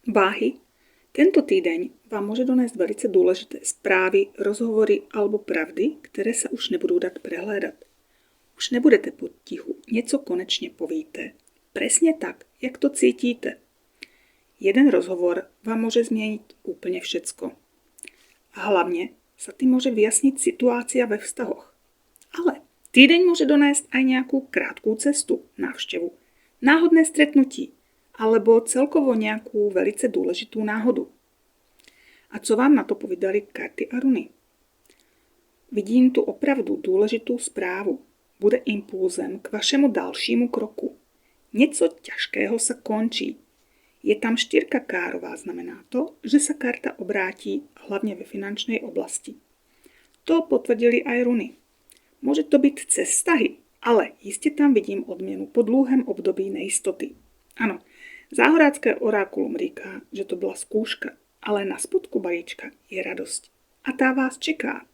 Váhy. Tento týdeň vám môže donést velice dôležité správy, rozhovory alebo pravdy, ktoré sa už nebudú dať prehlédať. Už nebudete potichu, něco konečně povíte. Presne tak, jak to cítíte. Jeden rozhovor vám môže zmieniť úplne všetko. A hlavne sa tým môže vyjasniť situácia ve vztahoch. Ale týdeň môže donést aj nejakú krátku cestu, návštevu, náhodné stretnutí, alebo celkovo nejakú velice dôležitú náhodu. A co vám na to povedali karty a runy? Vidím tu opravdu dôležitú správu. Bude impulzem k vašemu dalšímu kroku. Něco ťažkého sa končí. Je tam štyrka kárová, znamená to, že sa karta obrátí hlavne ve finančnej oblasti. To potvrdili aj runy. Môže to byť cez vztahy, ale iste tam vidím odmienu po dlhém období nejistoty. Ano, záhorácké orákulum říká, že to byla skúška, ale na spodku balíčka je radosť. A tá vás čeká.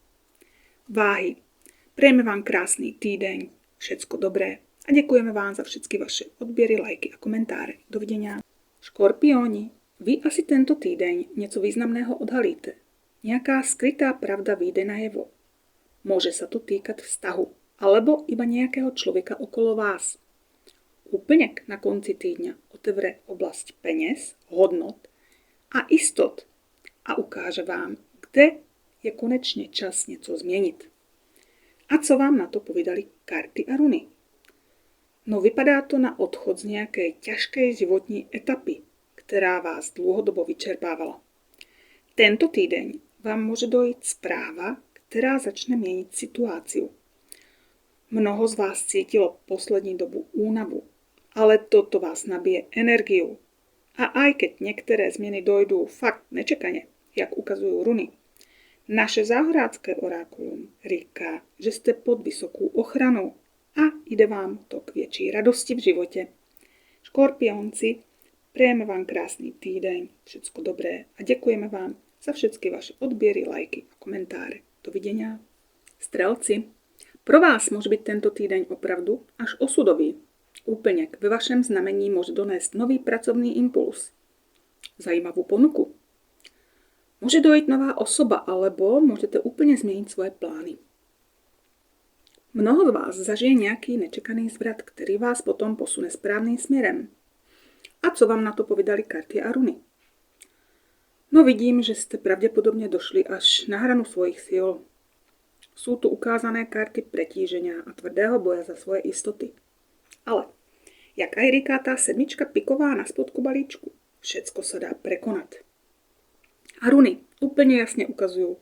Váhy. Prejme vám krásný týdeň, všetko dobré a děkujeme vám za všetky vaše odběry, lajky a komentáře. Dovidenia. Škorpióni, vy asi tento týdeň něco významného odhalíte. Nějaká skrytá pravda vyjde najevo. Môže sa to týkať vztahu, alebo iba nejakého človeka okolo vás. Úplněk na konci týdňa otevře oblasť peněz, hodnot a istot a ukáže vám, kde je konečne čas něco změnit. A co vám na to povedali karty a runy? No vypadá to na odchod z nějaké ťažké životní etapy, která vás dlouhodobo vyčerpávala. Tento týdeň vám môže dojít správa, která začne měnit situáciu. Mnoho z vás cítilo poslední dobu únavu, ale toto vás nabije energiu. A aj keď některé změny dojdou fakt nečekaně, jak ukazují runy, naše záhorácké orákulum říká, že jste pod vysokou ochranou a jde vám to k větší radosti v životě. Škorpionci, přejeme vám krásný týdeň, všecko dobré a děkujeme vám za všetky vaše odběry, lajky a komentáře. Dovidenia. Strelci, pro vás môže byť tento týdeň opravdu až osudový. Úplněk ve vašem znamení môže donést nový pracovný impuls. Zajímavú ponuku. Môže dojít nová osoba, alebo môžete úplne změnit svoje plány. Mnoho z vás zažije nějaký nečekaný zvrat, který vás potom posune správným směrem. A co vám na to povedali karty a runy? No vidím, že jste pravděpodobně došli až na hranu svojich sil. Sú tu ukázané karty pretíženia a tvrdého boja za svoje istoty. Ale, jak aj říká tá sedmička piková na spodku balíčku, všecko sa dá prekonat. A runy úplně jasně ukazují,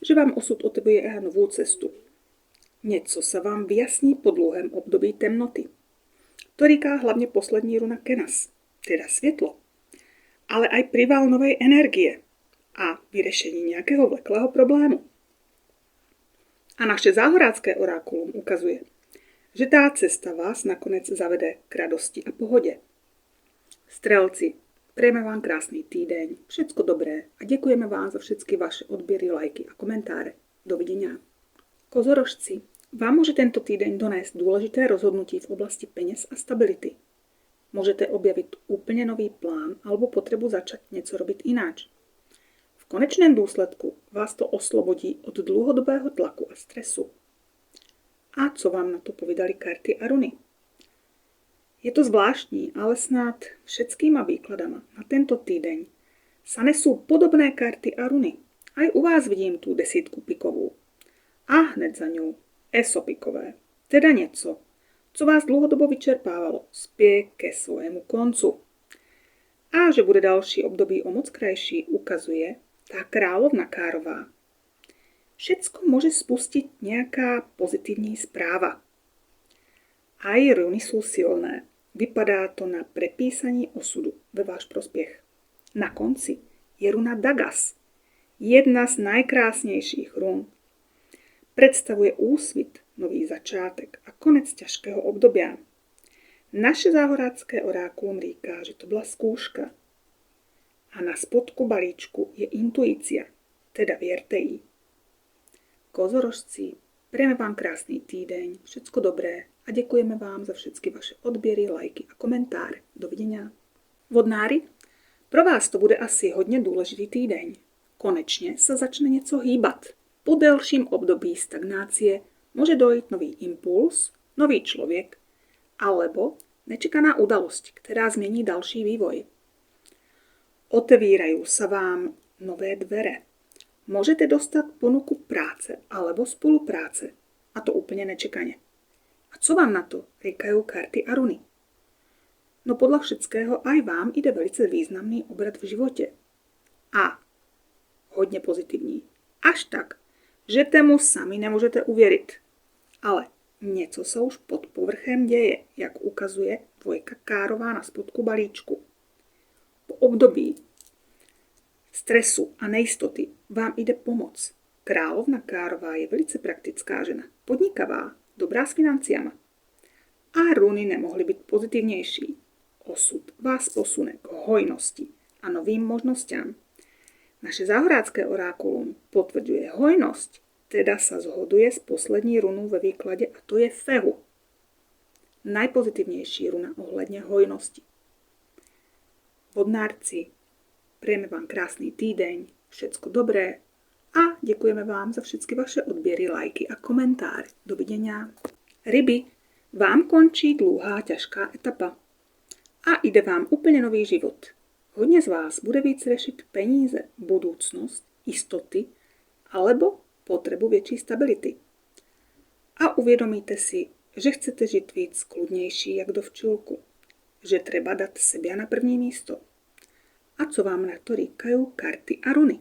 že vám osud otevře novou cestu. Něco se vám vyjasní po dlouhém období temnoty. To říká hlavně poslední runa Kenas, teda světlo. Ale aj prival novej energie a vyřešení nějakého vleklého problému. A naše záhorácké orákulum ukazuje, že tá cesta vás nakonec zavede k radosti a pohodě. Strelci, prejme vám krásný týdeň, všetko dobré a děkujeme vám za všetky vaše odběry, lajky a komentáře. Dovidenia. Kozorožci, vám môže tento týdeň donést důležité rozhodnutí v oblasti peněz a stability. Môžete objavit úplně nový plán alebo potřebu začať něco robit ináč. V konečném důsledku vás to oslobodí od dlouhodobého tlaku a stresu. A co vám na to povedali karty a runy? Je to zvláštní, ale snad všetkýma výkladama na tento týdeň sa nesú podobné karty a runy. Aj u vás vidím tú desítku pikovou. A hned za ňou esopikové, teda něco, co vás dlouhodobo vyčerpávalo, spěje ke svému koncu. A že bude další období o moc krajší, ukazuje tá královna kárová. Všetko môže spustiť nejaká pozitívní správa. Aj runy sú silné. Vypadá to na prepísaní osudu ve váš prospěch. Na konci je runa Dagas, jedna z najkrásnejších run. Predstavuje úsvit, nový začátek a konec ťažkého obdobia. Naše záhorácké orákulum říká, že to byla skúška. A na spodku balíčku je intuícia, teda vierte jí. Kozorožci, přejeme vám krásný týdeň, všetko dobré a děkujeme vám za všetky vaše odběry, lajky a komentáře. Dovidenia. Vodnári, Pro vás to bude asi hodně důležitý týdeň. Konečně se začne něco hýbat. Po delším období stagnácie může dojít nový impuls, nový člověk alebo nečekaná udalosť, která změní další vývoj. Otevírajú sa vám nové dvere. Môžete dostať ponuku práce alebo spolupráce. A to úplně nečekaně. A co vám na to říkají karty a runy? No podľa všetkého aj vám ide velice významný obrat v životě. A hodně pozitivní. Až tak, že tému sami nemůžete uvěřit. Ale něco se už pod povrchem děje, jak ukazuje dvojka kárová na spodku balíčku. Po období stresu a nejistoty vám jde pomoc. Královna kárová je velice praktická žena, podnikavá, dobrá s financiama. A runy nemohly být pozitivnější. Osud vás posune k hojnosti a novým možnostiam. Naše záhorádské orákulum potvrduje hojnosť, teda sa zhoduje s poslední runou ve výklade a to je fehu. Najpozitivnější runa ohledně hojnosti. Vodnárci, přejeme vám krásný týdeň, všecko dobré a děkujeme vám za všechny vaše odběry, lajky a komentáře. Dovidenia. Ryby, vám končí dlouhá, těžká etapa. A jde vám úplně nový život. Hodně z vás bude víc řešit peníze, budoucnost, jistoty alebo potřebu větší stability. A uvědomíte si, že chcete žít víc kludnější jak do včulku. Že treba dát sebe na první místo. A co vám na to říkají karty a runy?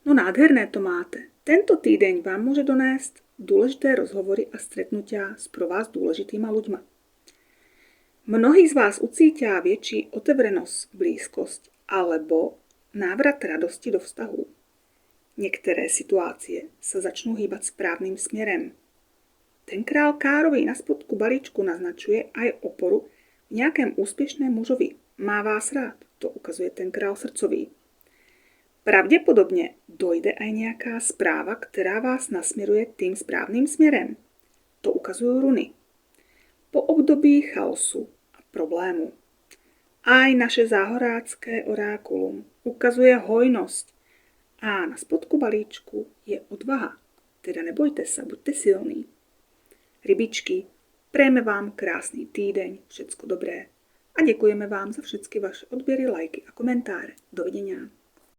No nádherné to máte. Tento týdeň vám může donést důležité rozhovory a stretnutia s pro vás důležitýma ľuďma. Mnohí z vás ucítia větší otevřenost, blízkost alebo návrat radosti do vztahu. Některé situácie se začnou hýbat správným směrem. Ten král kárový na spodku balíčku naznačuje aj oporu v nějakém úspěšném mužovi. Má vás rád, to ukazuje ten král srdcový. Pravděpodobně dojde aj nějaká zpráva, která vás nasměruje tým správným směrem. To ukazují runy. Po období chaosu a problému. Aj naše záhorádské orákulum ukazuje hojnosť a na spodku balíčku je odvaha. Teda nebojte se, buďte silní. Rybičky, přejeme vám krásný týdeň, všecko dobré a děkujeme vám za všechny vaše odběry, lajky a komentáře. Dovidenia.